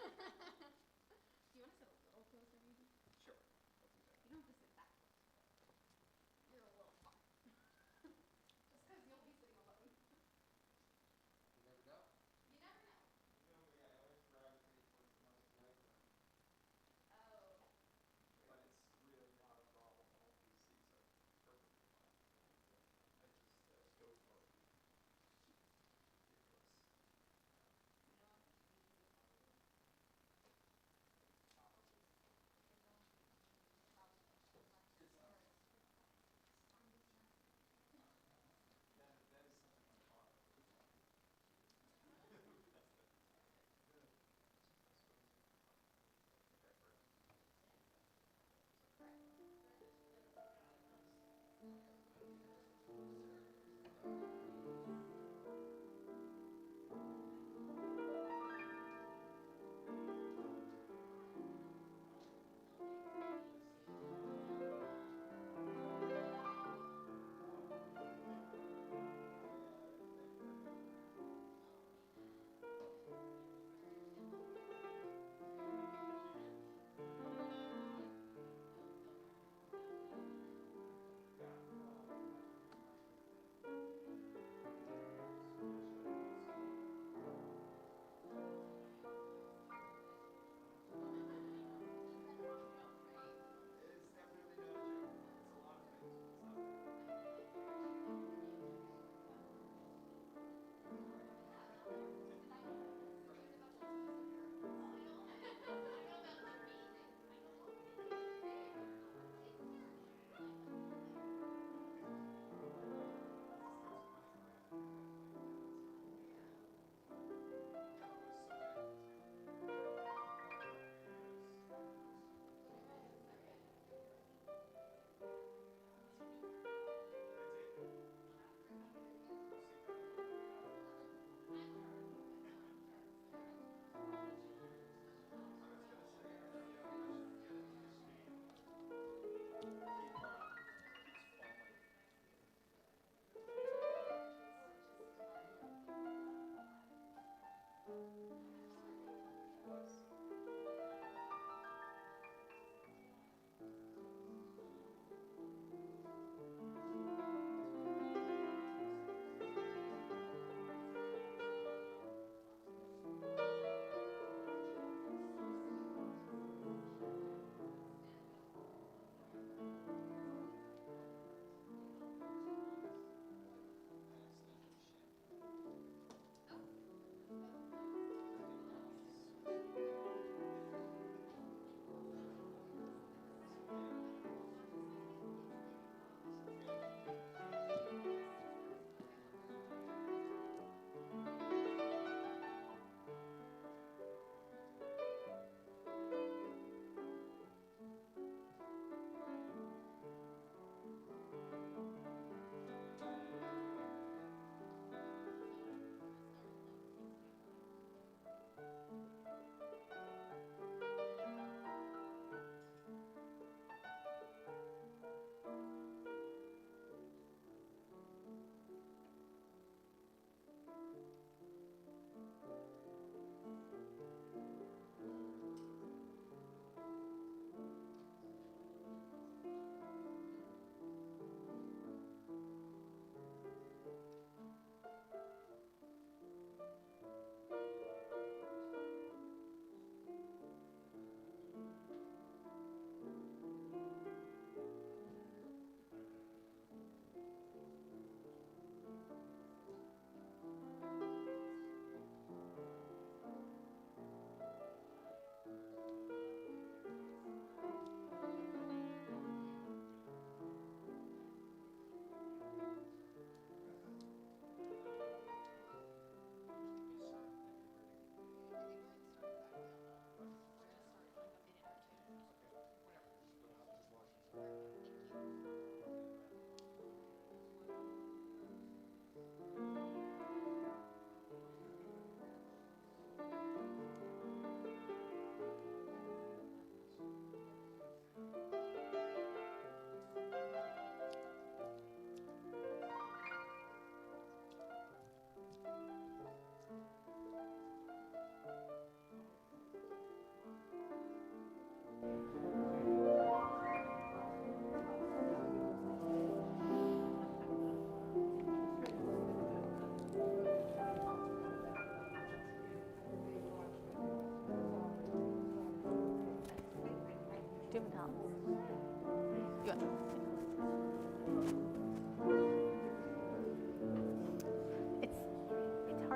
Do you want to sit a little closer, maybe? Sure. I'll do that. You don't have to sit that close. You're a little far. Just because you'll be sitting alone. You never know. You never know. You know me, I always gravitate towards the most leg room. Oh. But it's really not a problem. All these seats are perfectly fine. I just go for ridiculous. You know what? Probably. Probably. Good stuff. That is something my father would want to do. It is definitely no joke. It's a lot of things, but it's not that. Oh.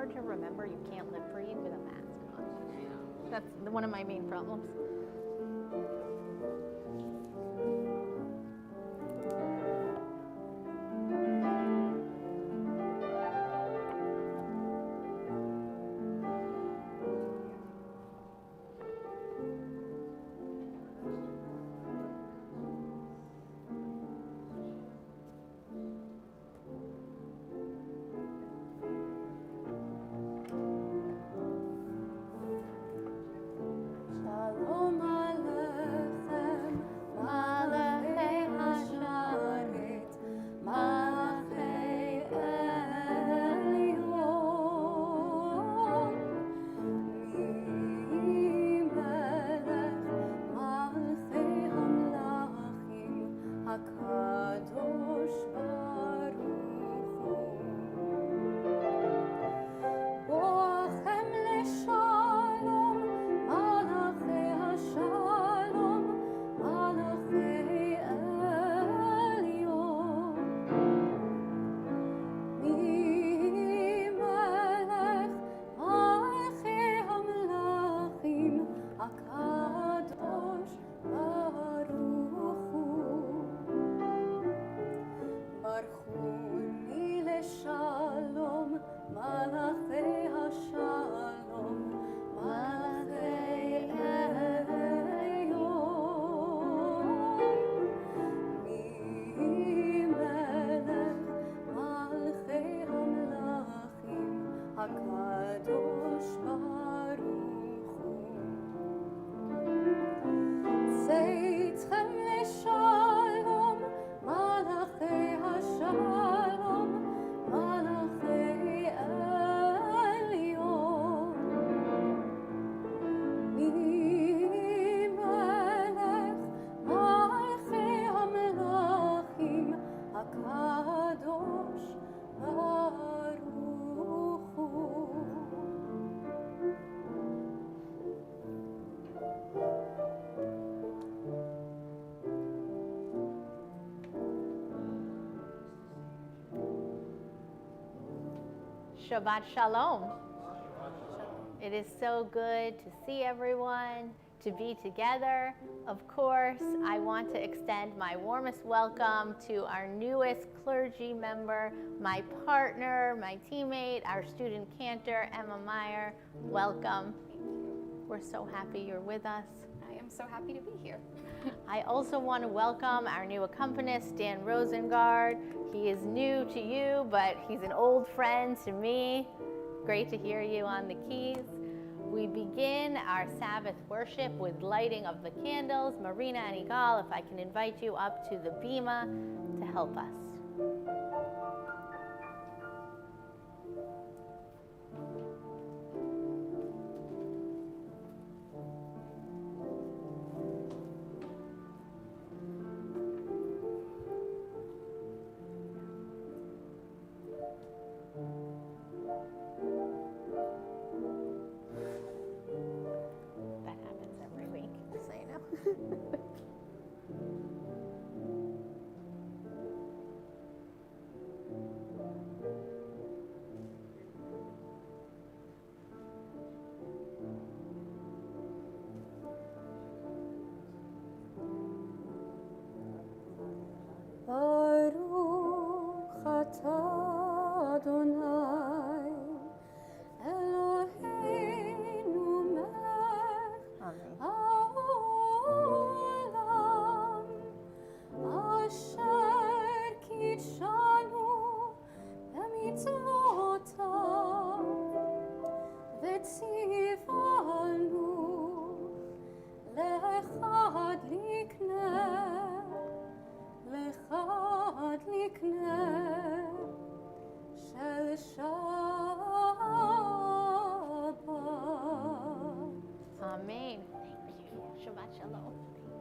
hard to remember you can't lip read with a mask on. That's one of my main problems. Shalom Aleichem, Malachei Hasharet, Malachei Elyon. Melech Malchei Hamlachim, HaKadosh Baruch Hu. Boachem leshalom, Malachei Hashalom, Malachei Elyon. Melech Malchei Hamlachim, HaKadosh Baruch Hu. Baruchuni leshalom, Malachei Hashalom, Malachei Elyon. Melech Malchei Hamlachim, HaKadosh Baruch Hu. Tzeitzchem leshalom, Malachei Hashalom, Malachei Elyon. Melech Malchei Hamlachim, HaKadosh Baruch Hu. Shabbat Shalom. It is so good to see everyone, to be together. Of course, I want to extend my warmest welcome to our newest clergy member, my partner, my teammate, our student cantor, Emma Meyer. Welcome. We're so happy you're with us. I am so happy to be here. I also want to welcome our new accompanist, Dan Rosengard. He is new to you, but he's an old friend to me. Great to hear you on the keys. We begin our Sabbath worship with lighting of the candles. Marina and Igal, if I can invite you up to the bima to help us. That happens every week, just so you know. Baruch atah Adonai, Eloheinu melech haolam, asher kitshanu b'mitzvotav, v'tzivanu l'echad likneh shel Shabbat. Amen. Thank you. Shabbat Shalom. Thank you.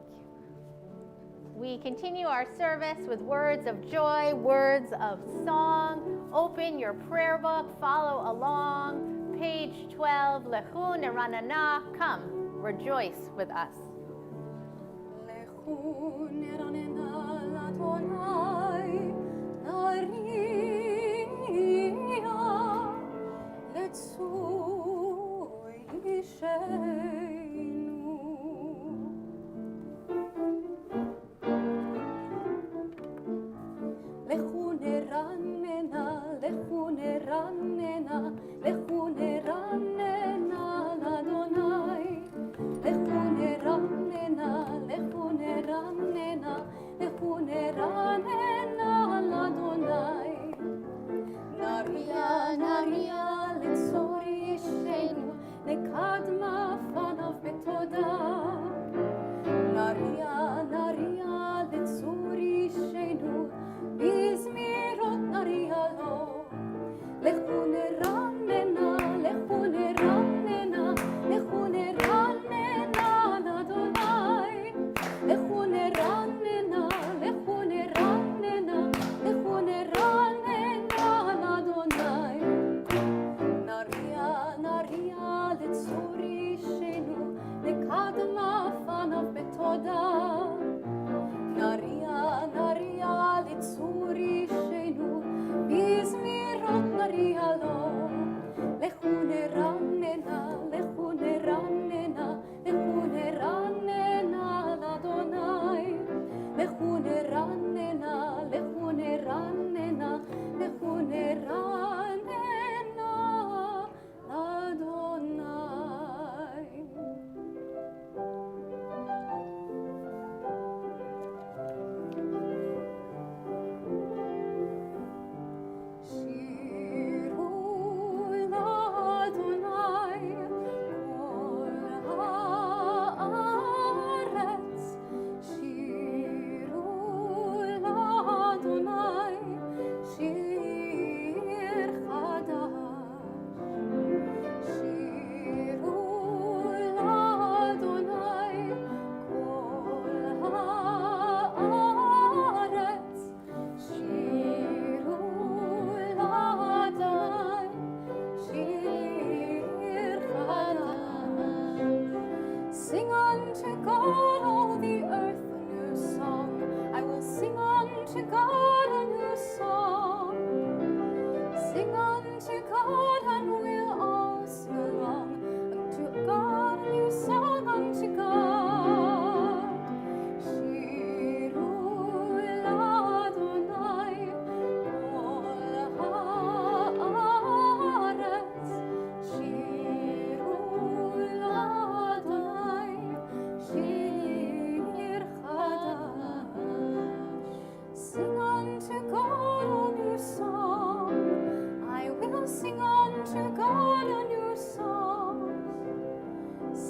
We continue our service with words of joy, words of song. Open your prayer book, follow along. Page 12, Lechu Neranana, come, rejoice with us. Lechu neranena l'Adonai, nariya, let's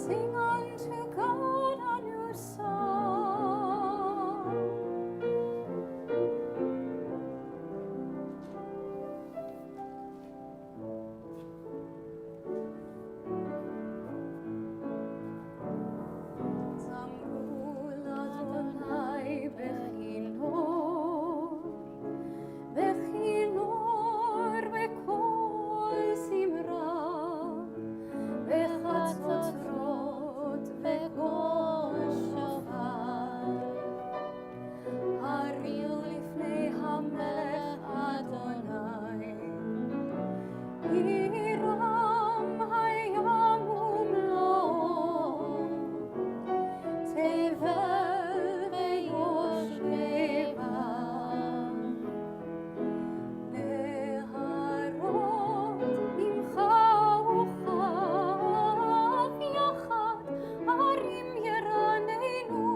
Sing unto God a new song. זמרו לאדוני בכינור, בכינור בקול זמרה, בחצוצרות בקול שופר. הריעו לפני המלך אדוני, ירם הים ומלואו, תבל ויושביה. נהרות ממך וכף יחד, הרים ירננו.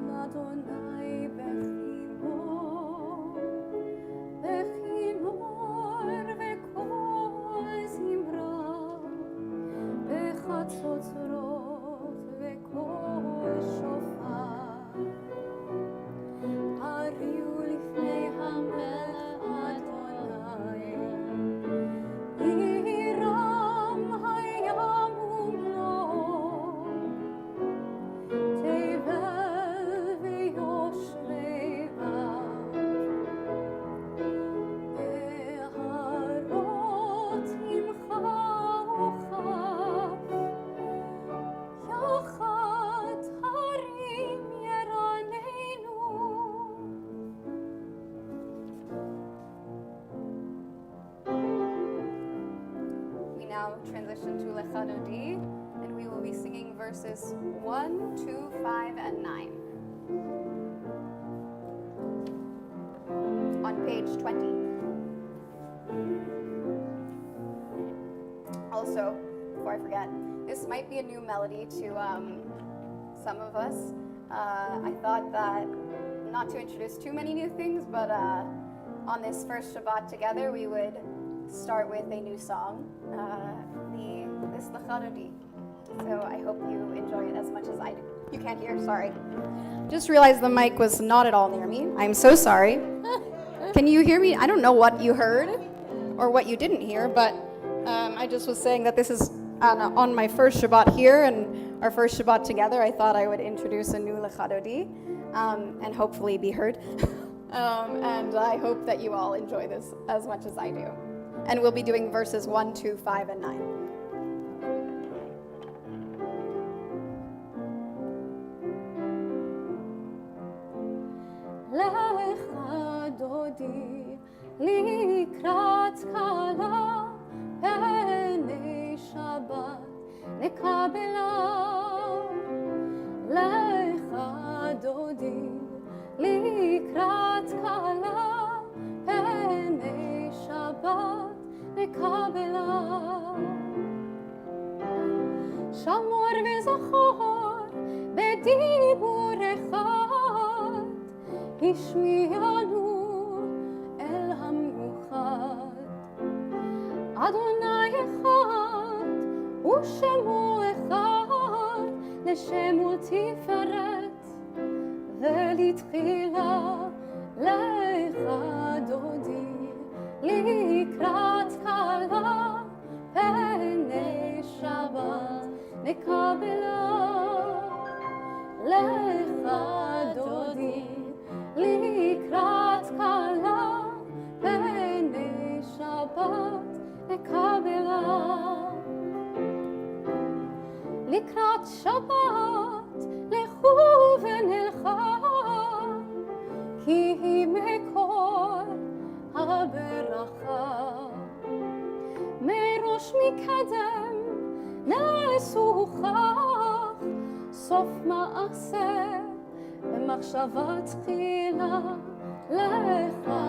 לאדוני בכינור, בכינור וקול זמרה, בחצוצרות וקול שופר. הריעו לפני המלך אדוני, ירם הים ומלואו, תבל ויושביה. נהרות ממך וכף יחד, הרים ירננו. We now transition to Lecha Dodi, and we will be singing verses 1, 2, 5, and 9. On page 20. Also, before I forget, this might be a new melody to some of us. I thought that not to introduce too many new things, but on this first Shabbat together, we would start with a new song, this Lecha Dodi. So I hope you enjoy it as much as I do. You can't hear, sorry. Just realized the mic was not at all near me. I'm so sorry. Can you hear me? I don't know what you heard or what you didn't hear, but I just was saying that this is on my first Shabbat here and our first Shabbat together. I thought I would introduce a new Lecha Dodi and hopefully be heard. And I hope that you all enjoy this as much as I do. And we'll be doing verses 1, 2, 5, and 9. Lecha Dodi לקראת קלה, פני שבת נקבלה. Lecha Dodi לקראת קלה, פני שבת נקבלה. שמור וזכור בדיבור אחד, השמיענו אל המאוחד. אדוני אחד ושמו אחד, לשם ולתפארת ולתחילה. Lecha Dodi לקראת קלה, פני שבת נקבלה. Lecha Dodi לקראת קלה, פני שבת נקבלה. לקראת שבת לכו ונלכה, כי היא מקור הברכה. מראש מקדם נעשו כך, סוף מעשה במחשבה תחילה. Lecha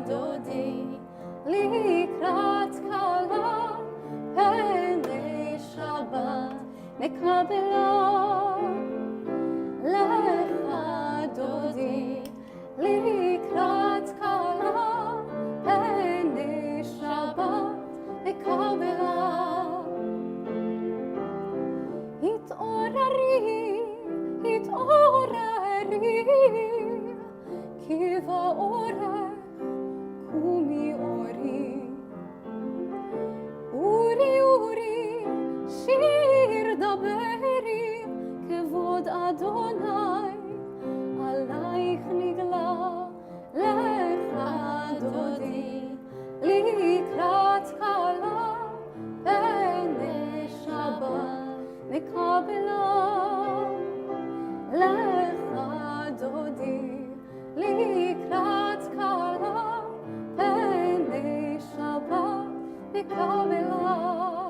Dodi לקראת קלה, פני שבת נקבלה. Lecha Dodi לקראת קלה, פני שבת נקבלה. לקבלה.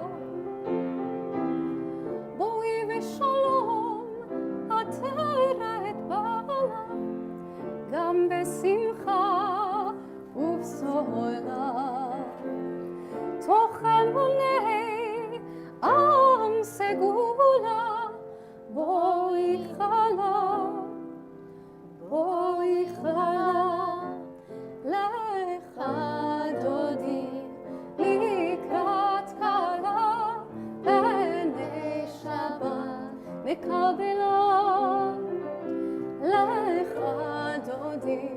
בואי ושלום, עטרת בעלה, גם בשמחה ובשורה. תוך אמוני עם סגולה, בואי חלה, בואי חלה, לך דודי לקראת כלה, פני שבת מקבלה. לך דודי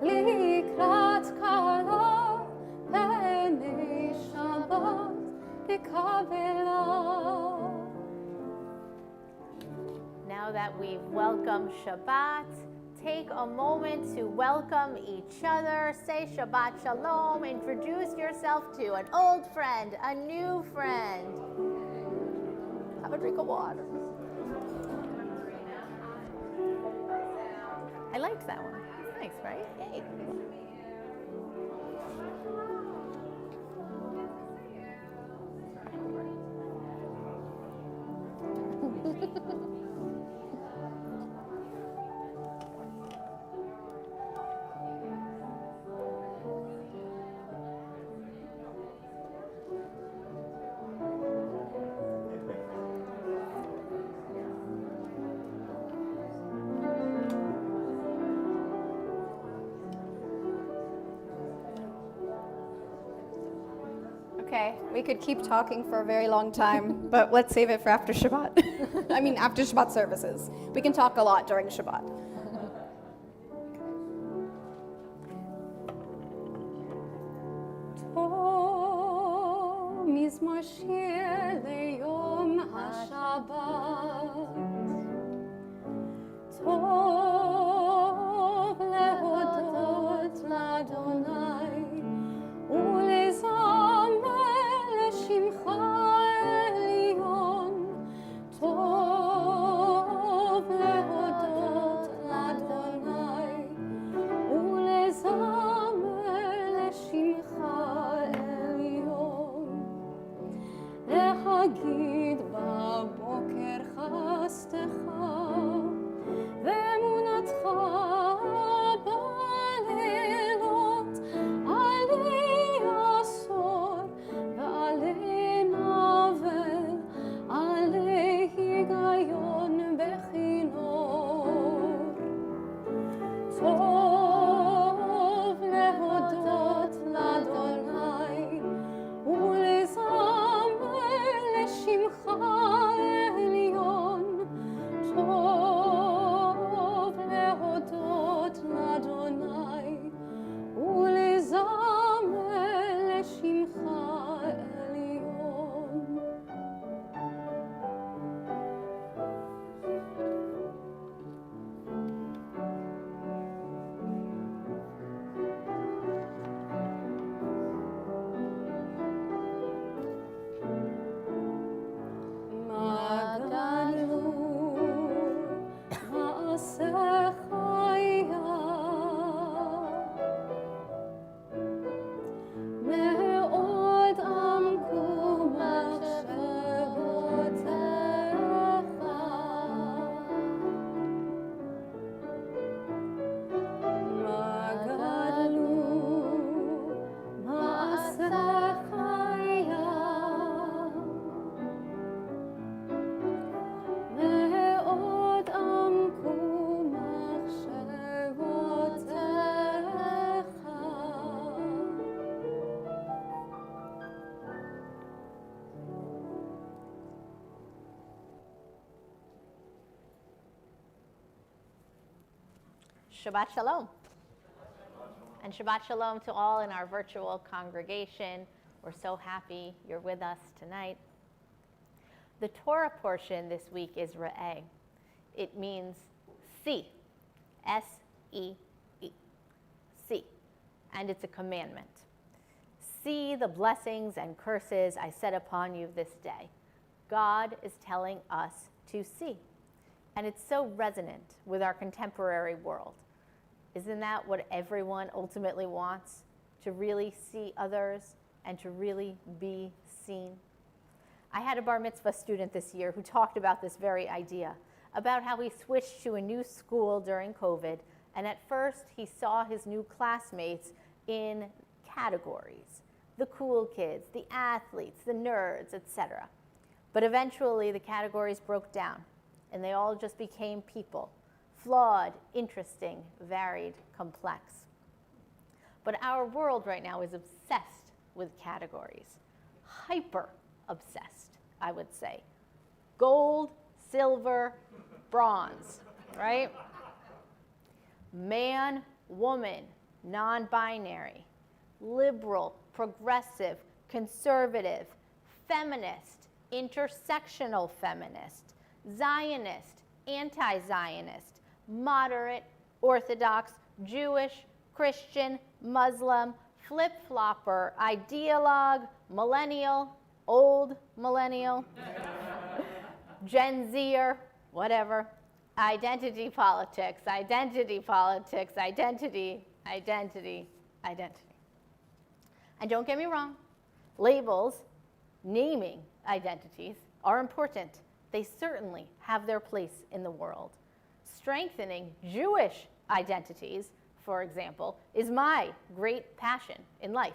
לקראת כלה, פני שבת מקבלה. Now that we've welcomed Shabbat, take a moment to welcome each other. Say Shabbat Shalom. Introduce yourself to an old friend, a new friend. Have a drink of water. I liked that one. Nice, right? Yay. Okay, we could keep talking for a very long time, but let's save it for after Shabbat. I mean, after Shabbat services. We can talk a lot during Shabbat. מזמור שיר ליום השבת. טוב להודות לאדוני ולזמר לשמך עליון. טוב להודות לאדוני ולזמר לשמך עליון. להגיד בבוקר חסדך ואמונתך בלילות, עלי עשור ועלי נבל, עלי היגיון בכינור. טוב להודות לאדוני ולזמר לשמך עליון. טוב להודות לאדוני ולזמר לשמך עליון. מה גדול מעשיך היה, מאוד עמקו מחשבותיך. מה גדול מעשיך היה, מאוד עמקו מחשבותיך. Shabbat Shalom. And Shabbat Shalom to all in our virtual congregation. We're so happy you're with us tonight. The Torah portion this week is Re'eh. It means see, S-E-E, see, and it's a commandment. See the blessings and curses I set upon you this day. God is telling us to see, and it's so resonant with our contemporary world. Isn't that what everyone ultimately wants? To really see others and to really be seen. I had a bar mitzvah student this year who talked about this very idea, about how he switched to a new school during COVID, and at first he saw his new classmates in categories: the cool kids, the athletes, the nerds, etc. But eventually the categories broke down, and they all just became people, flawed, interesting, varied, complex. But our world right now is obsessed with categories, hyper obsessed, I would say. Gold, silver, bronze, right? Man, woman, non-binary, liberal, progressive, conservative, feminist, intersectional feminist, Zionist, anti-Zionist, moderate, Orthodox, Jewish, Christian, Muslim, flip-flopper, ideologue, millennial, old millennial, Gen Zer, whatever, identity politics, identity politics, identity, identity, identity. And don't get me wrong, labels, naming identities are important. They certainly have their place in the world. Strengthening Jewish identities, for example, is my great passion in life.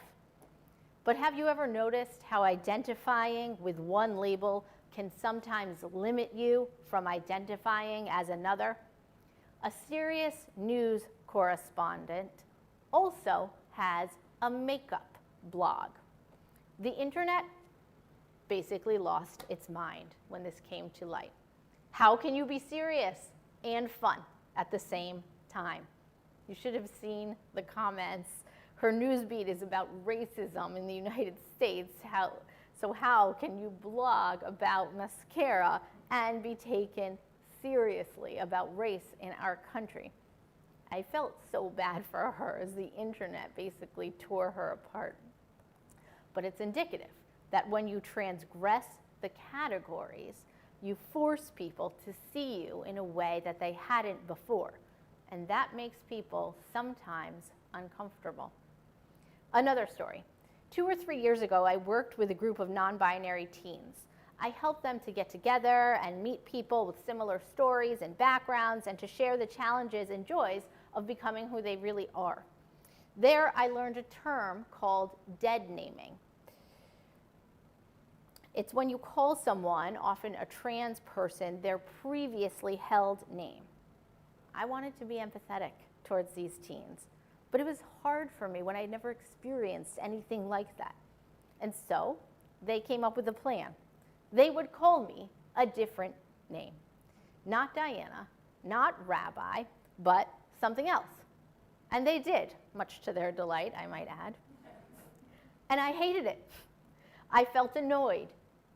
But have you ever noticed how identifying with one label can sometimes limit you from identifying as another? A serious news correspondent also has a makeup blog. The internet basically lost its mind when this came to light. How can you be serious and fun at the same time? You should have seen the comments. Her news beat is about racism in the United States. So how can you blog about mascara and be taken seriously about race in our country? I felt so bad for her as the internet basically tore her apart. But it's indicative that when you transgress the categories, you force people to see you in a way that they hadn't before. And that makes people sometimes uncomfortable. Another story. 2 or 3 years ago, I worked with a group of non-binary teens. I helped them to get together and meet people with similar stories and backgrounds and to share the challenges and joys of becoming who they really are. There, I learned a term called dead naming. It's when you call someone, often a trans person, their previously held name. I wanted to be empathetic towards these teens, but it was hard for me when I never experienced anything like that. And so they came up with a plan. They would call me a different name. Not Diana, not Rabbi, but something else. And they did, much to their delight, I might add. And I hated it. I felt annoyed,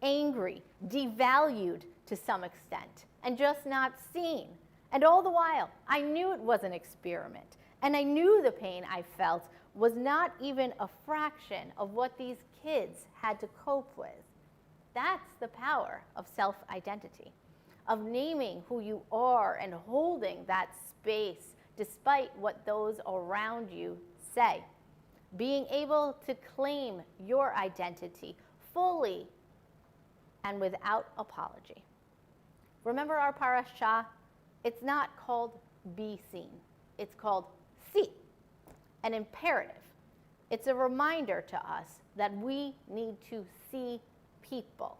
angry, devalued to some extent, and just not seen. And all the while, I knew it was an experiment, and I knew the pain I felt was not even a fraction of what these kids had to cope with. That's the power of self-identity, of naming who you are and holding that space despite what those around you say. Being able to claim your identity fully and without apology. Remember our parasha? It's not called be seen. It's called see, an imperative. It's a reminder to us that we need to see people.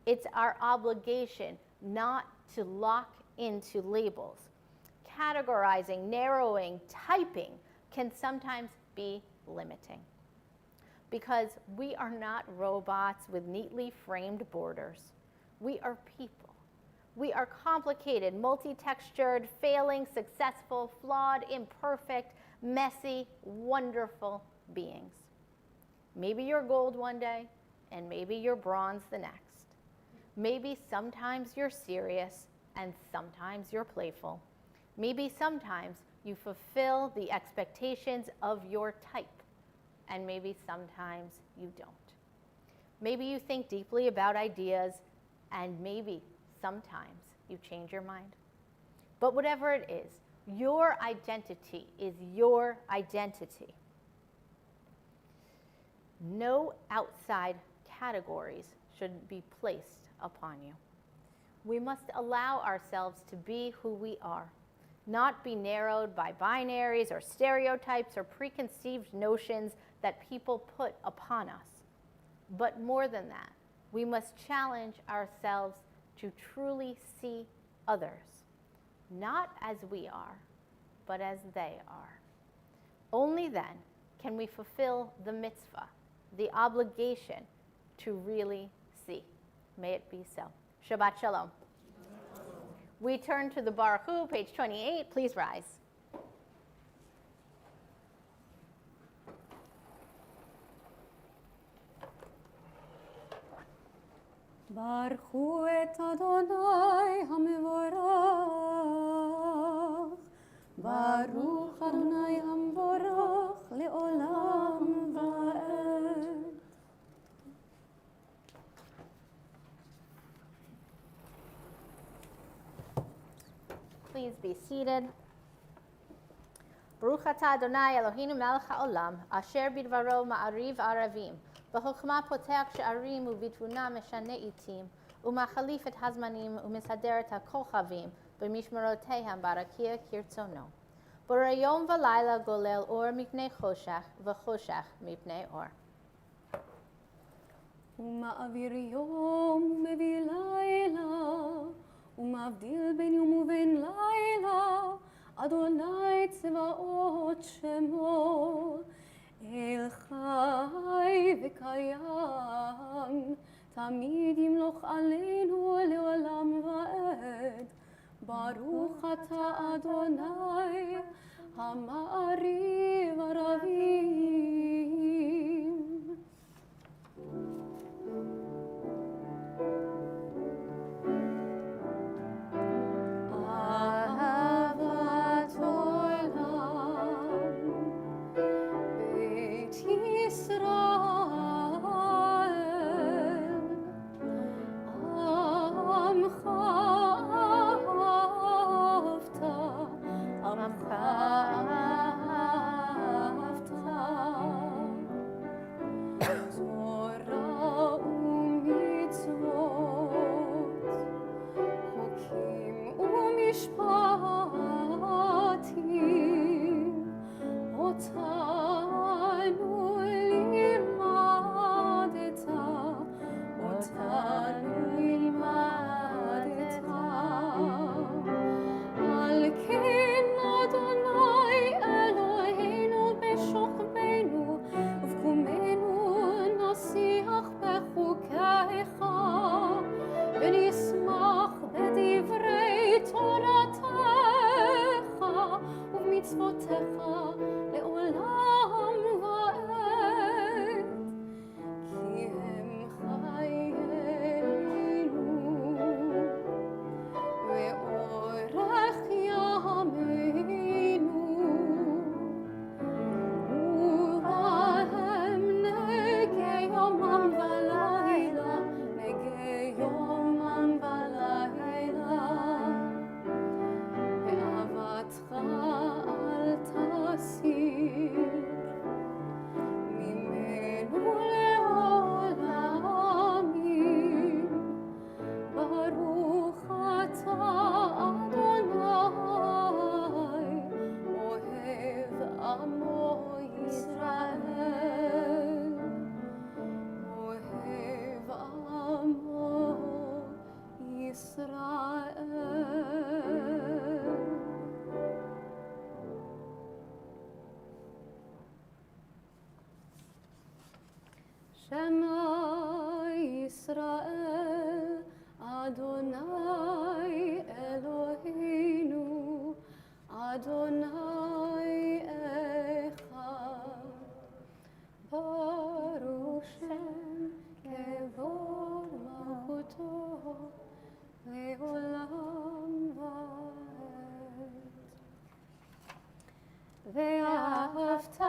It's our obligation not to lock into labels. Categorizing, narrowing, typing can sometimes be limiting because we are not robots with neatly framed borders. We are people. We are complicated, multi-textured, failing, successful, flawed, imperfect, messy, wonderful beings. Maybe you're gold one day, and maybe you're bronze the next. Maybe sometimes you're serious, and sometimes you're playful. Maybe sometimes you fulfill the expectations of your type, and maybe sometimes you don't. Maybe you think deeply about ideas, and maybe sometimes you change your mind. But whatever it is, your identity is your identity. No outside categories should be placed upon you. We must allow ourselves to be who we are, not be narrowed by binaries or stereotypes or preconceived notions that people put upon us. But more than that, we must challenge ourselves to truly see others, not as we are, but as they are. Only then can we fulfill the mitzvah, the obligation to really see. May it be so. Shabbat Shalom. We turn to the Baruch Hu, page 28. Please rise. ברכו את אדוני המבורך, ברוך אדוני המבורך לעולם ועד. Please be seated. Baruch atah Adonai Eloheinu melech haolam, asher bidvaro ma'ariv aravim, בחוכמה פותח שערים ובתבונה משנה עיתים, ומחליף את הזמנים ומסדר את הכוכבים במשמרותיהם ברקיע כרצונו. בורא יום ולילה גולל אור מפני חושך וחושך מפני אור. ומעביר יום ומביא לילה, ומבדיל בין יום ובין לילה, אדוני צבאות שמו. אל חי וקיים, תמיד ימלוך עלינו לעולם ועד. ברוך אתה אדוני, המעריב ערבים. אהבת עולם, בית ישראל, עמך אהבת, עמך אהבת. תורה ומצוות, חוקים ומשפטים, אותנו לימדת, אותנו לימדת. על כן אדוני אלוהינו בשוכבנו ובקומנו נשיח בחוקיך, ונשמח בדברי תורתך ובמצוותיך לעולם ועד. כי הם חיינו ואורך ימינו, ובהם נגי יומם ולילה, נגי יומם ולילה. ואהבתך אל תסיר ממנו לעולמים. ברוך אתה אדוני, אוהב עמו ישראל, אוהב עמו ישראל. שמע ישראל, אדוני אלוהינו, אדוני אחד. ברוך שם כבוד מלכותו לעולם ועד. ואהבת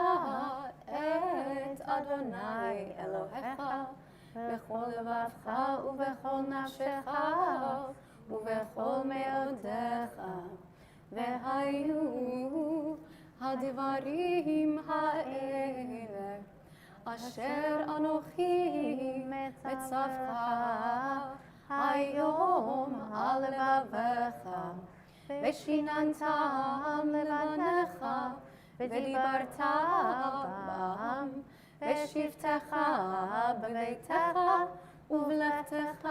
את אדוני אלוהיך בכל לבבך ובכל נפשך ובכל מאודך. והיו הדברים האלה אשר אנוכי מצווך היום על לבבך, ושיננתם לבניך, ודיברת בם, בשבתך בביתך, ובלכתך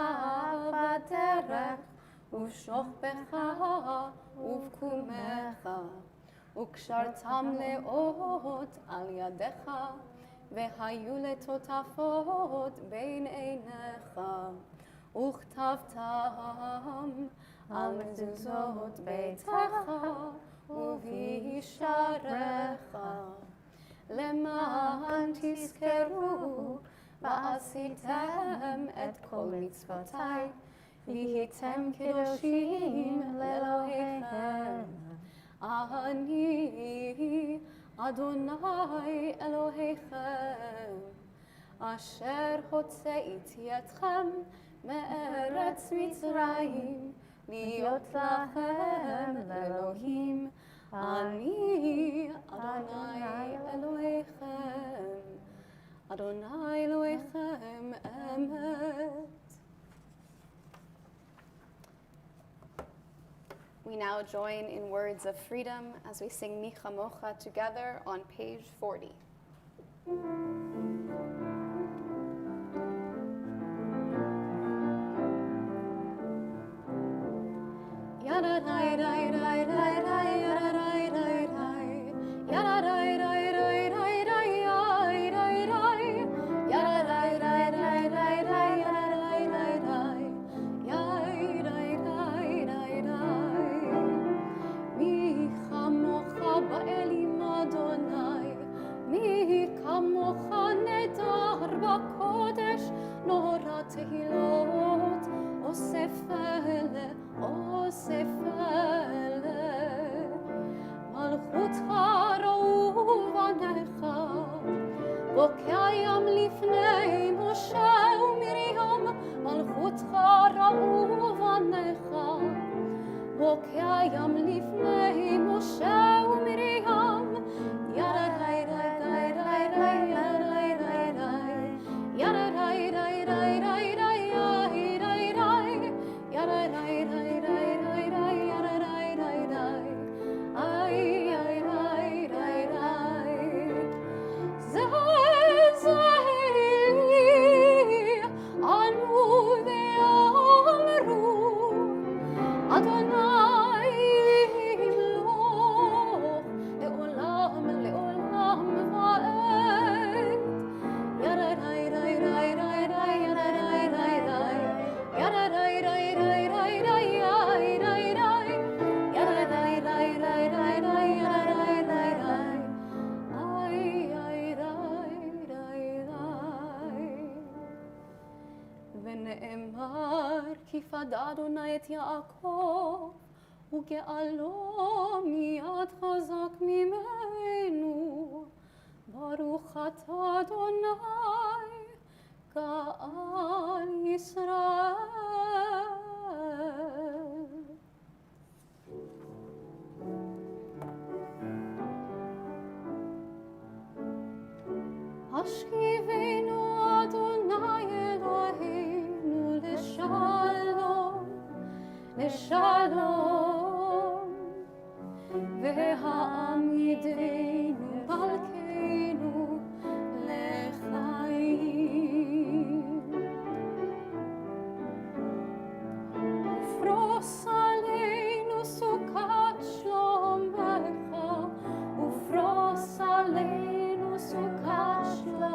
בדרך, ובשוכבך ובקומך, וקשרתם לאות על ידיך, והיו לטוטפות בין עיניך, וכתבתם על מזוזות ביתך ובישעריך, למען תזכרו ועשיתם את כל מצוותיי, והייתם קדושים לאלוהיכם. אני אדוני אלוהיכם, אשר הוצאתי אתכם מארץ מצרים, להיות לכם לאלוהים. אני אדוני אלוהיכם, אדוני אלוהיכם אמת. We now join in words of freedom as we sing Mi Chamocha together on page 40. תהילות, אוסף אלה, מלכותך ראו בניך, בוקע ים לפני משה ומרים, מלכותך ראו בניך, בוקע ים לפני משה ומרים, ונאמר כי פדה אדוני את יעקב וגאלו מיד חזק ממנו, ברוך אתה אדוני גאל ישראל. השכיבנו אדוני אלוהינו לשלום, לשלום, והעמידנו מלכנו לחיים. ופרוס עלינו סוכת שלומך, ופרוס עלינו סוכת שלומך.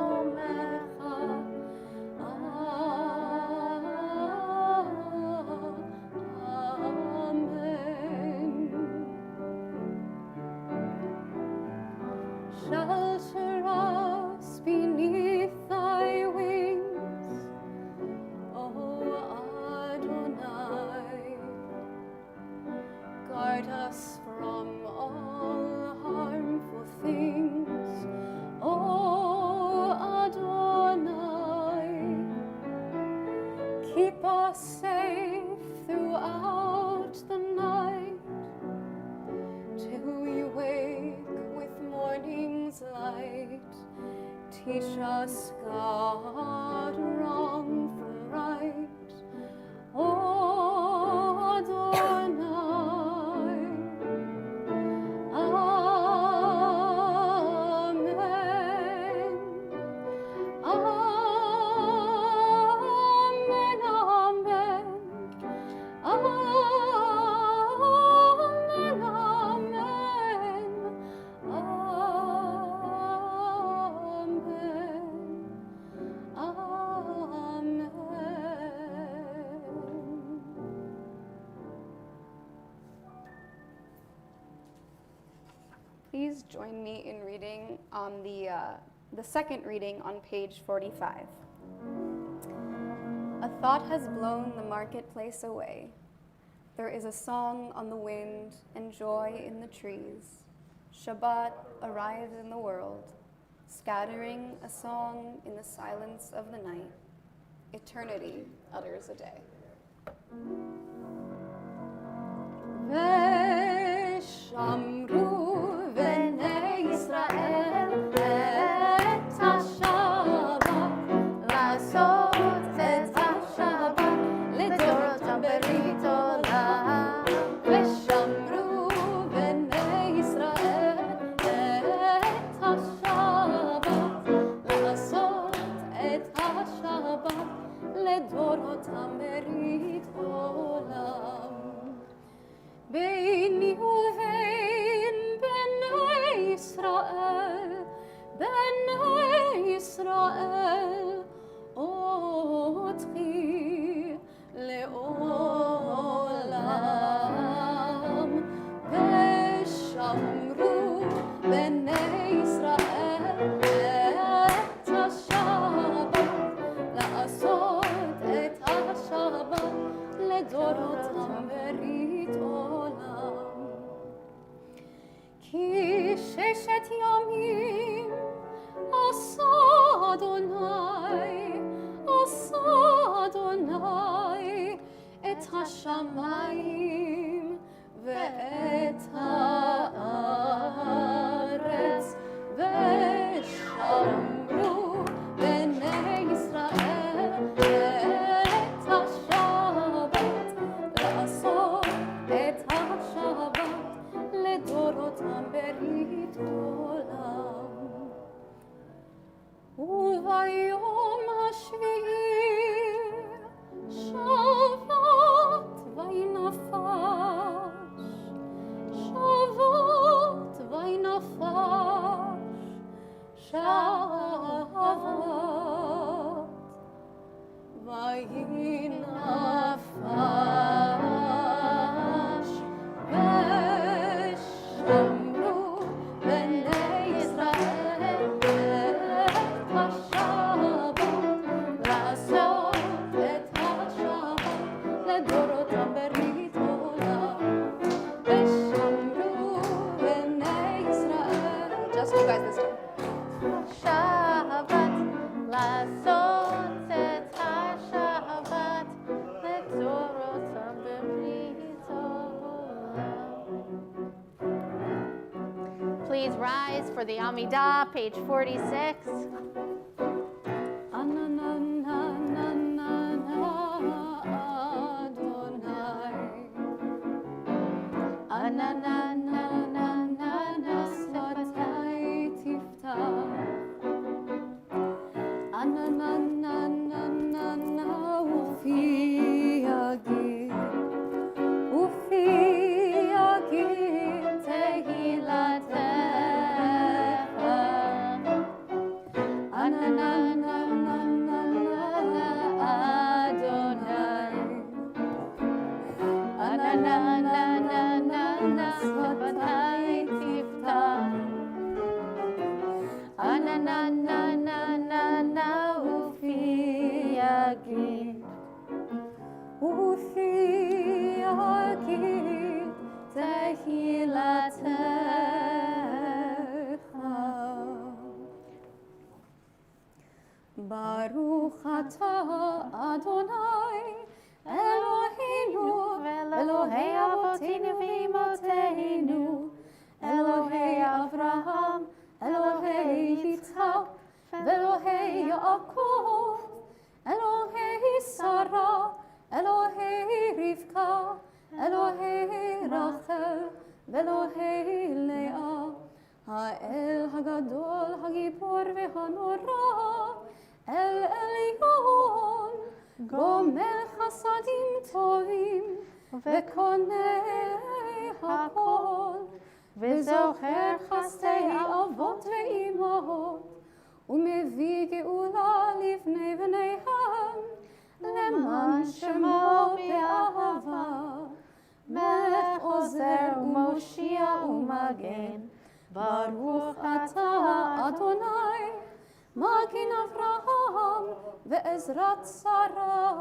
Shelter us beneath thy wings, O Adonai. Guard us from all harmful things, O Adonai. Keep us safe throughout the night, till we wake with morning's light, teach us, God, wrong from right. O Adonai, Amen. Amen, amen. Amen, amen. Amen. Please join me in reading on the second reading on page 45. A thought has blown the marketplace away. There is a song on the wind and joy in the trees. Shabbat arrives in the world, scattering a song in the silence of the night. Eternity utters a day. ושמרו בני ישראל את השבת, לעשות את השבת לדורותם ברית עולם. ושמרו בני ישראל את השבת, לעשות את השבת לדורותם ברית עולם. ביני ובין בני ישראל, בני ישראל, אותי לעולם. ושמרו בני ישראל את השבת, לעשות את השבת לדורותם ברית עולם. כי ששת ימים עשה אדוני, עשה אדוני את השמיים ואת הארץ. ושמרו בני ישראל את השבת, לעשות את השבת לדורותם ברית עולם. וביום השביעי שבת וינפש, שבת וינפש, שבת וינפש. ושמרו בני ישראל את השבת, לעשות את השבת לדורותם ברית עולם. ושמרו בני ישראל. Just you guys this time. שבת, לעשות את השבת לדורותם ברית עולם. Please rise for the Amidah, page 46. Ananana שפתי תפתח, ananana ופי יגיד, ופי יגיד תהילתך. ananana אדוני, ananana שפתי תפתח, ananana ופי יגיד, ופי יגיד תהילתך. ברוך אתה אדוני אלוהינו ואלוהי אבותינו ואמותינו, אלוהי אברהם, אלוהי יצחק גומל חסדים טובים וקונה הכל, וזוכר חסדי אבות ואימהות, ומביא גאולה לבני בניהם, למען שמו באהבה. מלך עוזר ומושיע ומגן, ברוך אתה אדוני, מגן אברהם ועזרת שרה.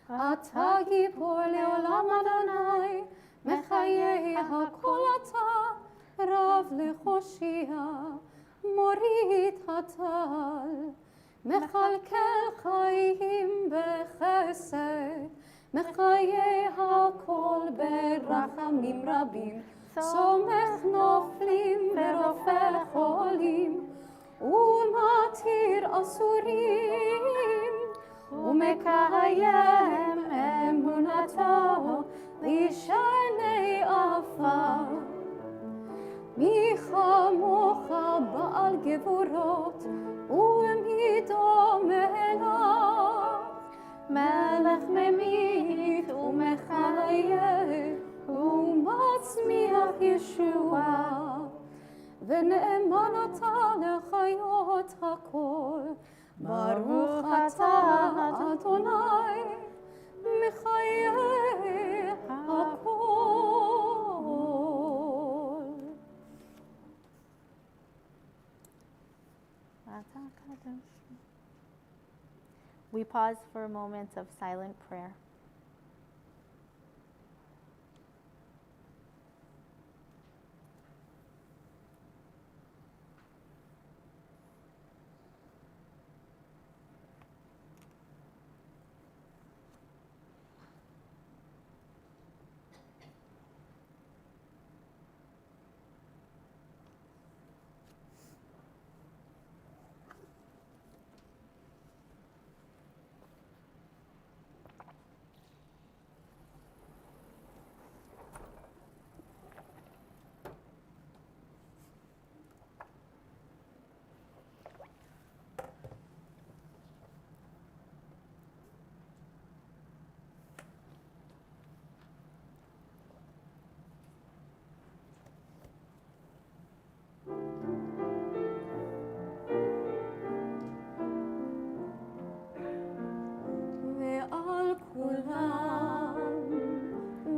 אתה גיבור לעולם אדוני, מחיי הכל אתה, רב להושיע, מוריד הטל, מכלכל חיים בחסד, מחיי הכל ברחמים רבים, סומך נופלים ורופא חולים, ומתיר אסורים, ומקיים אמונתו לשני עפר. מי כמוך בעל גבורות, ומי דומה לך, מלך ממית ומחיה, ומצמיח ישועה, ונאמן אתה לחיות הכל. ברוך אתה אדוני, מחיי הכל. We pause for a moment of silent prayer.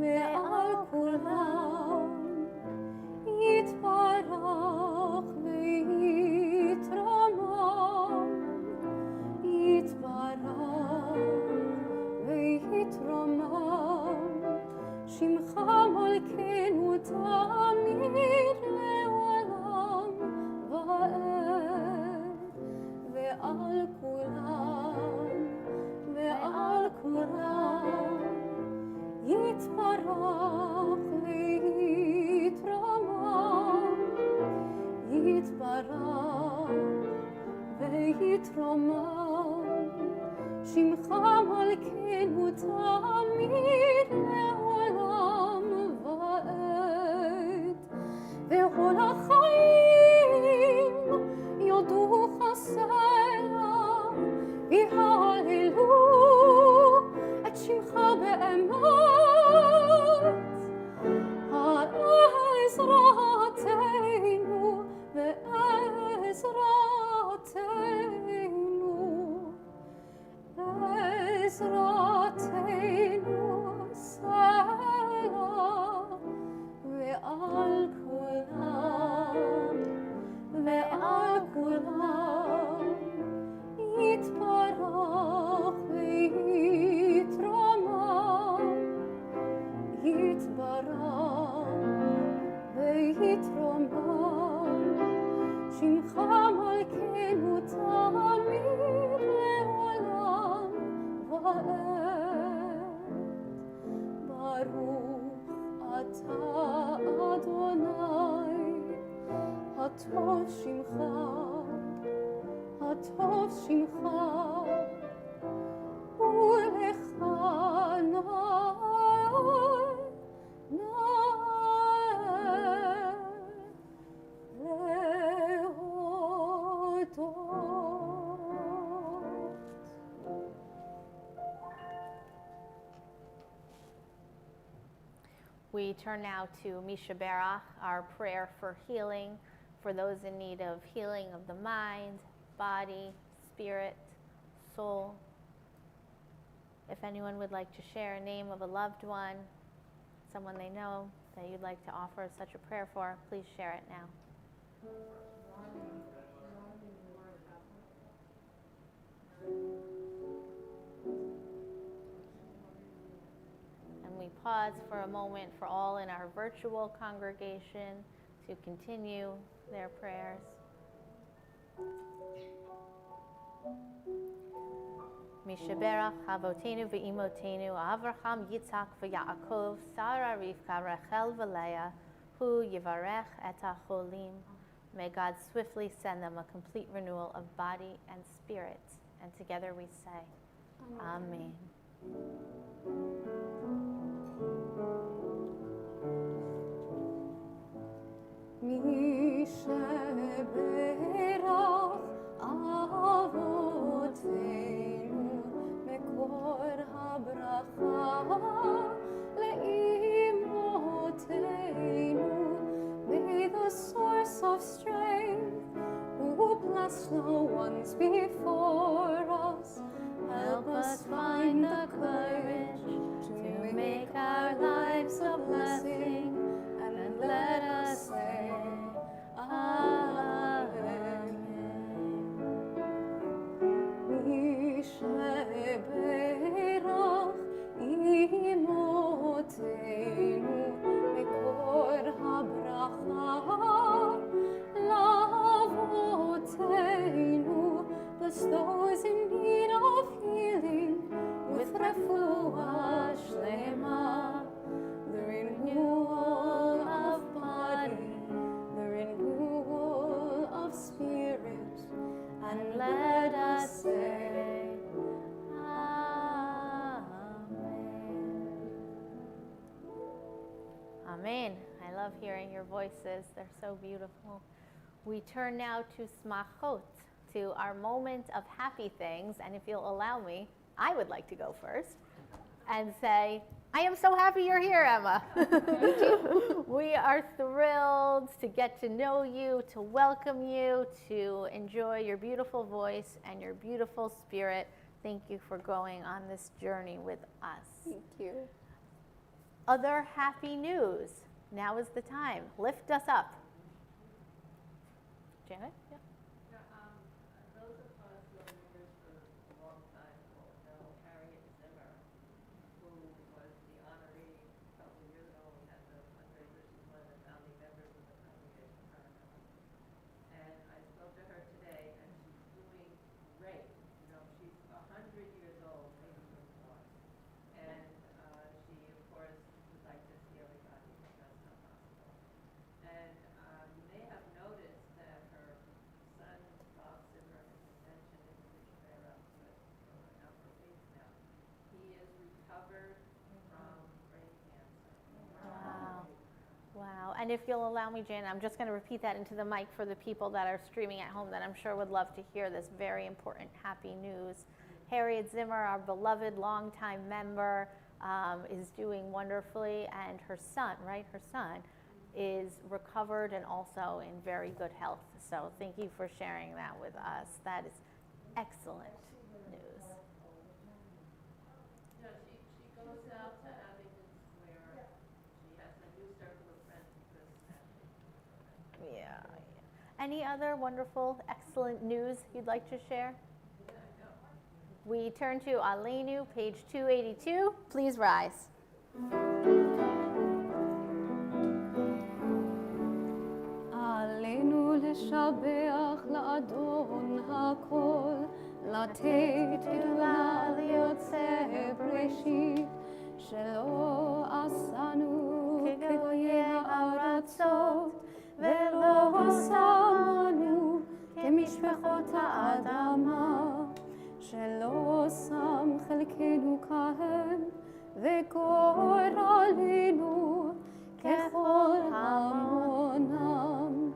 ועל כולם יתברך ויתרומם, יתברך ויתרומם, שמך מלכנו תמיד לעולם ועד. ועל כולם יתברך ויתרומם, יתברך ויתרומם, שמך מלכנו תמיד לעולם ועד. וכל החיים יודו חסרה, ויהללו את שמך באמת, עזרתנו ועזרתנו, עזרתנו סלע. ועל כולם יתברך ויתרומם, יתברך ויתרומם, שמך מלכנו תמיד לעולם ועד. ברוך אתה אדוני, הטוב שמך, הטוב שמך, ולך להודות. We turn now to Mishaberach, our prayer for healing, for those in need of healing of the mind, body, spirit, soul. If anyone would like to share a name of a loved one, someone they know that you'd like to offer such a prayer for, please share it now. And we pause for a moment for all in our virtual congregation to continue their prayers. Mishaberach Avotenu ve'imotenu Avraham Yitzhak ve'Yaakov Sarah Rivka Rachel ve'Leah Hu Yivarech et HaCholim. May God swiftly send them a complete renewal of body and spirit. And together we say, Amen. Mishaberach Avotenu Mekor habracha leimotenu. May the source of strength, who blessed the ones before us, help us find the courage to make our lives a blessing, and let us say, Amen. Mishaberach imotenu mekor habracha lavotenu. Bless those in need of healing with refuah shlema, the renewal of body, the renewal of spirit, and let us say, Amen. I love hearing your voices. They're so beautiful. We turn now to smachot, to our moment of happy things. And if you'll allow me, I would like to go first and say, I am so happy you're here, Emma. We are thrilled to get to know you, to welcome you, to enjoy your beautiful voice and your beautiful spirit. Thank you for going on this journey with us. Thank you. Other happy news. Now is the time. Lift us up. Janet? Yeah. Those of us who have been here for a long time will know Harriet Zimmer, who was the honoree a couple of years ago when we had the fundraiser. She's one of the founding members of the congregation Paramount. And I spoke to her today, and she's doing great. You know, she's 100 years old, maybe even more. And she, of course, would like to see everybody, but that's not possible. And you may have noticed that her son, Bob Zimmer, has been mentioned in the Mishaberach for a number of weeks now. He is recovered from brain cancer. Wow. Wow. And if you'll allow me, Janet, I'm just going to repeat that into the mic for the people that are streaming at home that I'm sure would love to hear this very important happy news. Harriet Zimmer, our beloved longtime member, is doing wonderfully, and her son, right, her son, is recovered and also in very good health. So thank you for sharing that with us. That is excellent news. Yeah, she goes out to Abingdon Square. She has a new circle of friends because Yeah. Any other wonderful, excellent news you'd like to share? We turn to Aleinu, page 282. Please rise. עלינו לשבח לאדון הכל, לתת תודה ליוצא בראשית, שלא עשנו כגויי הארצות, ולא שמנו כמשפחות האדמה, שלא שם חלקנו כהן, וגורלנו ככל המונם.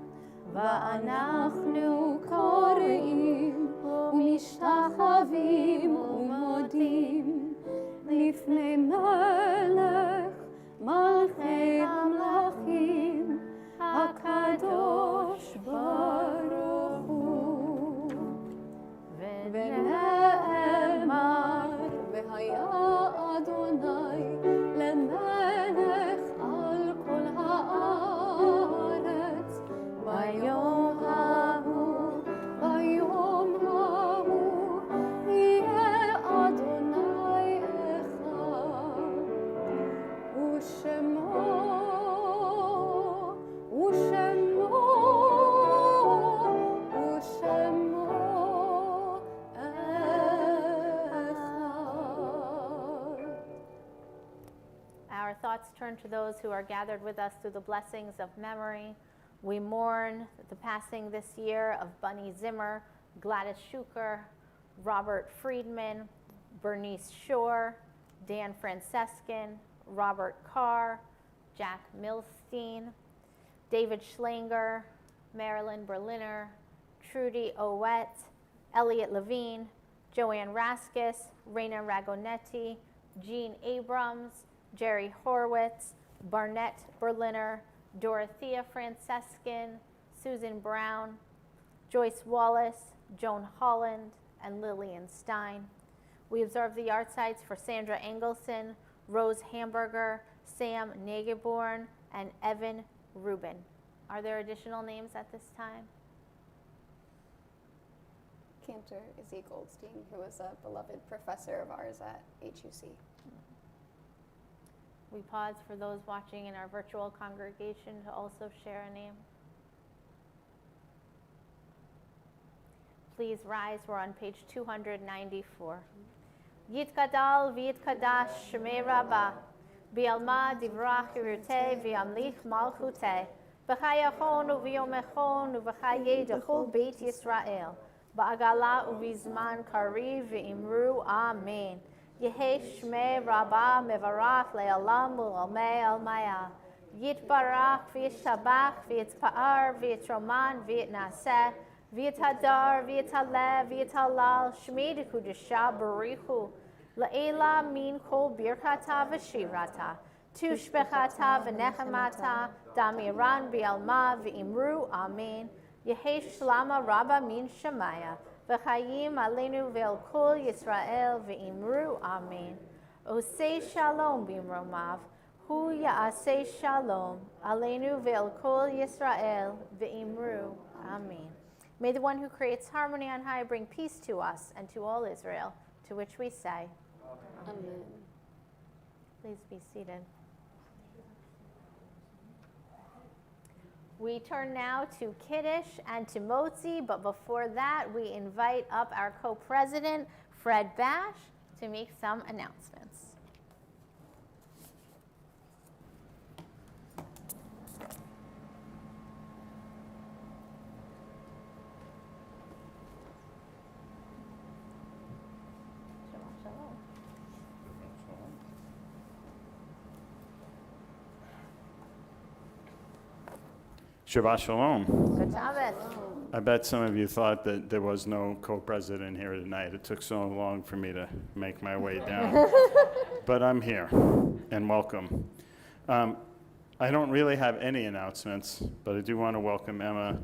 ואנחנו קוראים ומשתחווים ומודים לפני מלך מלכי thoughts turn to those who are gathered with us through the blessings of memory. We mourn the passing this year of Bunny Zimmer, Gladys Schuker, Robert Friedman, Bernice Shore, Dan Francescan, Robert Carr, Jack Milstein, David Schlanger, Marilyn Berliner, Trudy Owett, Elliot Levine, Joanne Raskus, Raina Ragonetti, Jean Abrams, Jerry Horwitz, Barnett Berliner, Dorothea Francescan, Susan Brown, Joyce Wallace, Joan Holland, and Lillian Stein. We observe the yard sites for Sandra Engelson, Rose Hamburger, Sam Nageborn, and Evan Rubin. Are there additional names at this time? Cantor Izzy Goldstein, who was a beloved professor of ours at HUC. We pause for those watching in our virtual congregation to also share a name. Please rise. We're on page 294. Yitkadal v'yitkadash shmei Rabbah, bi'alma divrach yirteh v'yamlich malchuteh, b'chayachon u'v'yomechon u'v'chayei d'chol beit Yisrael, ba'agala u'v'zman kariv v'imru amen. Yehei shmei Rabbah mevarach le'olam u'olmei almaya. Yitbarach v'yishabach v'yitpa'ar v'yitroman v'yitnaseh v'yithadar v'yithalev v'yithalal shmei d'kudusha barichu la'ela min kol birchata v'shirata tushbechata v'nechemata damiran b'alma v'imru amen. Yehei shlama Rabbah min shemaya v'chayim aleinu ve'el kol Yisrael v'imru amen. Osei shalom b'imromav hu ya'aseh shalom aleinu ve'el kol Yisrael v'imru amen. May the one who creates harmony on high bring peace to us and to all Israel, to which we say, Amen. Please be seated. We turn now to Kiddush and to Motzi, but before that, we invite up our co-president, Fred Bash, to make some announcements. Shabbat Shalom. Good Shabbat. I bet some of you thought that there was no co-president here tonight. It took so long for me to make my way down. But I'm here, and welcome. I don't really have any announcements, but I do want to welcome Emma.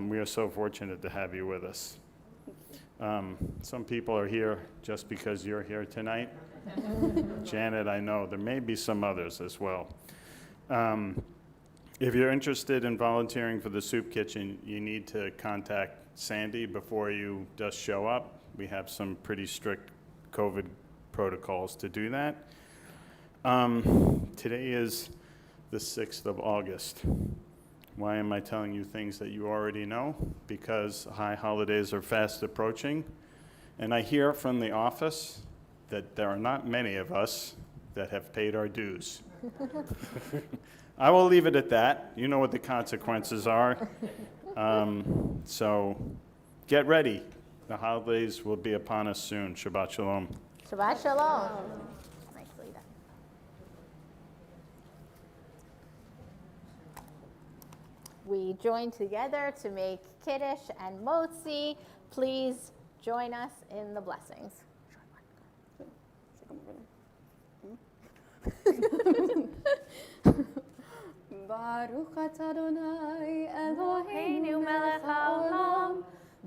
We are so fortunate to have you with us. Some people are here just because you're here tonight. Janet, I know. There may be some others as well. If you're interested in volunteering for the soup kitchen, you need to contact Sandy before you just show up. We have some pretty strict COVID protocols to do that. Today is the 6th of August. Why am I telling you things that you already know? Because high holidays are fast approaching. And I hear from the office that there are not many of us that have paid our dues. I will leave it at that. You know what the consequences are. So get ready. The holidays will be upon us soon. Shabbat Shalom. Shabbat Shalom. Nicely done. We join together to make Kiddush and Motzi. Please join us in the blessings. Baruch atah Adonai Eloheinu Eloheinu melech melech haolam, haolam,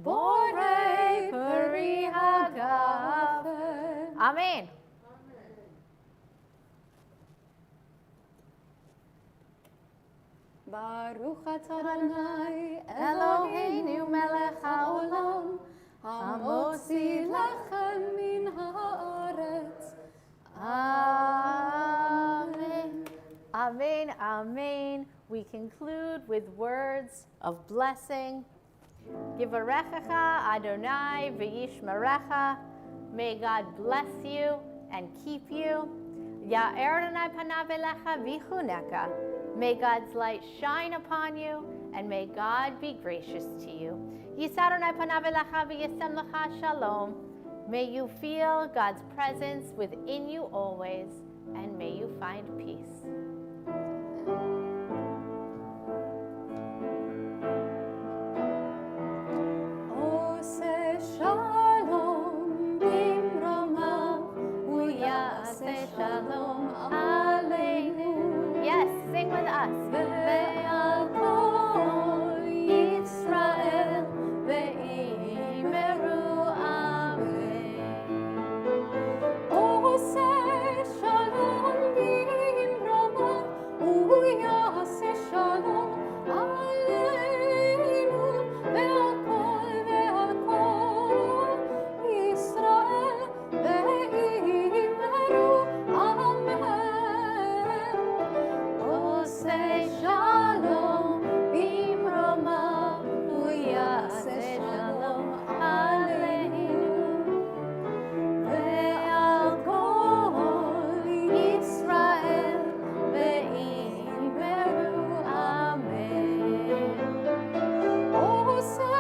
borei borei peri peri hagafen. Amen. Baruch atah Adonai Eloheinu melech haolam, haolam, hamotzi lachem min haaretz. Amen. Amen. Amen. We conclude with words of blessing. Yivarechecha Adonai v'yishmerecha. May God bless you and keep you. Ya'er Adonai panav elecha v'chuneka. May God's light shine upon you, and may God be gracious to you. Yisa Adonai panav elecha v'yasem lecha shalom. May you feel God's presence within you always, and may you find peace. Ose shalom bimromav, Uyase shalom aleinu. Yes, sing with us. Ve'al kol Yisrael ve'imeru amen. Ose shalom bimromav, uyase shalom aleinu. Ve'al kol Yisrael ve'imeru amen. Ose shalom bimromav, uyase shalom aleinu. Ve'al kol Yisrael ve'imeru amen. Ose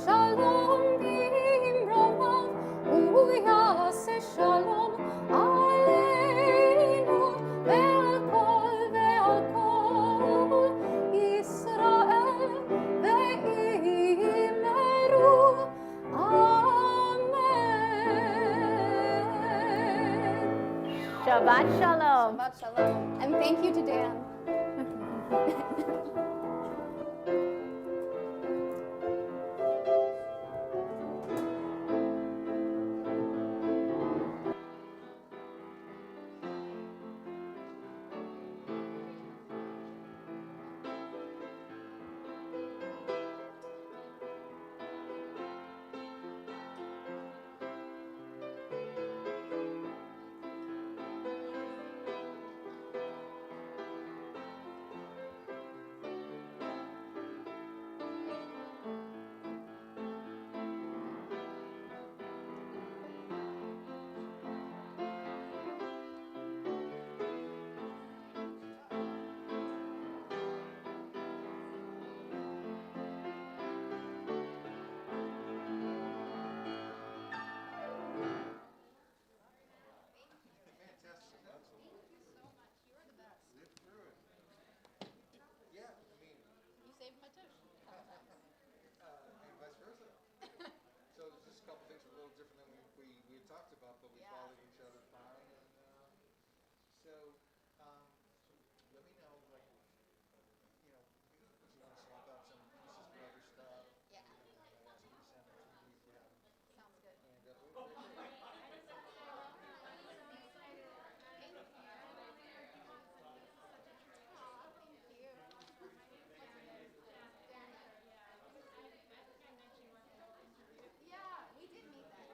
shalom bimromav, uyase shalom aleinu. Ve'al kol Yisrael ve'imeru amen. Shabbat shalom. Shabbat shalom. And thank you to Dan. You saved my tush. And vice versa. So there's just a couple things were a little different than we had talked about, but we Yeah. followed each other fine. And so let me know, like, you know, if you want to swap out some pieces for other stuff. Yeah. You know, I ask you to send them to me if you have them. Sounds good. And we'll Yeah, we did meet then.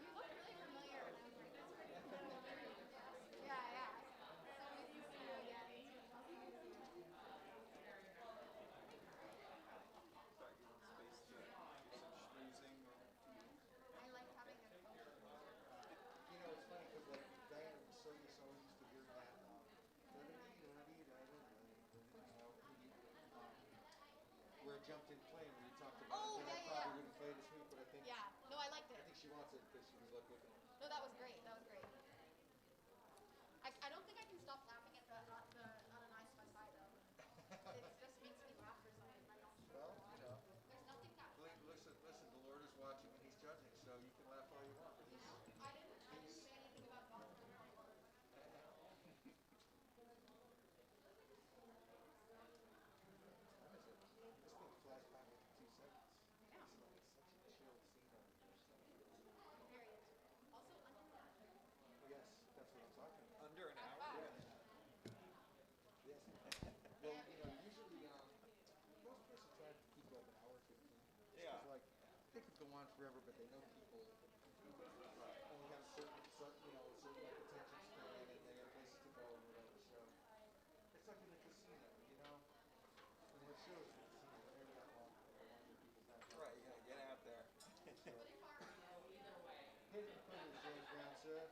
You look really familiar, and I was like, that's great. Yeah, yeah. So nice to see you again. I like having a coach. You know, it's funny because like Diana was so used to hearing that. Where it jumped in play where you talked about Oh, it. yeah, I yeah, probably yeah. wouldn't play this week, but I think Yeah. No, I liked it. I think she wants it because she was like looking. No, that was great. That was great. I don't think I can stop laughing at the Ananias Masai though. It just makes me laugh for some reason. I'm not sure Well, why. you know, There's nothing that funny. listen. The Lord is watching and He's judging, so you can laugh all you want. But I didn't say anything about God. When is it? This thing flies by like 2 seconds. I know. It's like such a chill scenery. Period. Also, under an hour. Yes, that's what I'm talking about. Under an High hour? five. Yes. Well, you know, usually most places try to keep like an hour 15. Yeah. It's like they could go on forever, but they know people only have a certain like attention span, and they have places to go and whatever. So it's like in the casino, you know. When they have shows in the casino, they're never that long. They're longer people have. Right, you gotta get out there. Hit it and quit it, James Brown said.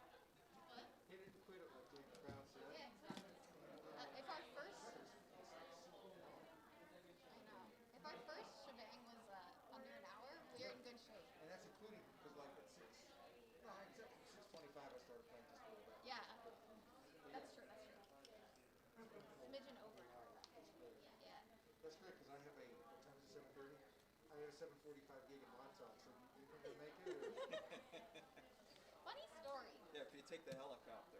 What? Hit it and quit it, like James Brown smidgen over. That's great. Yeah. That's great because I have a, what time is it, 7:30? I have a 7:45 gig in Montauk, so you think I'm gonna make it? Or? Funny story. Yeah, if you take the helicopter.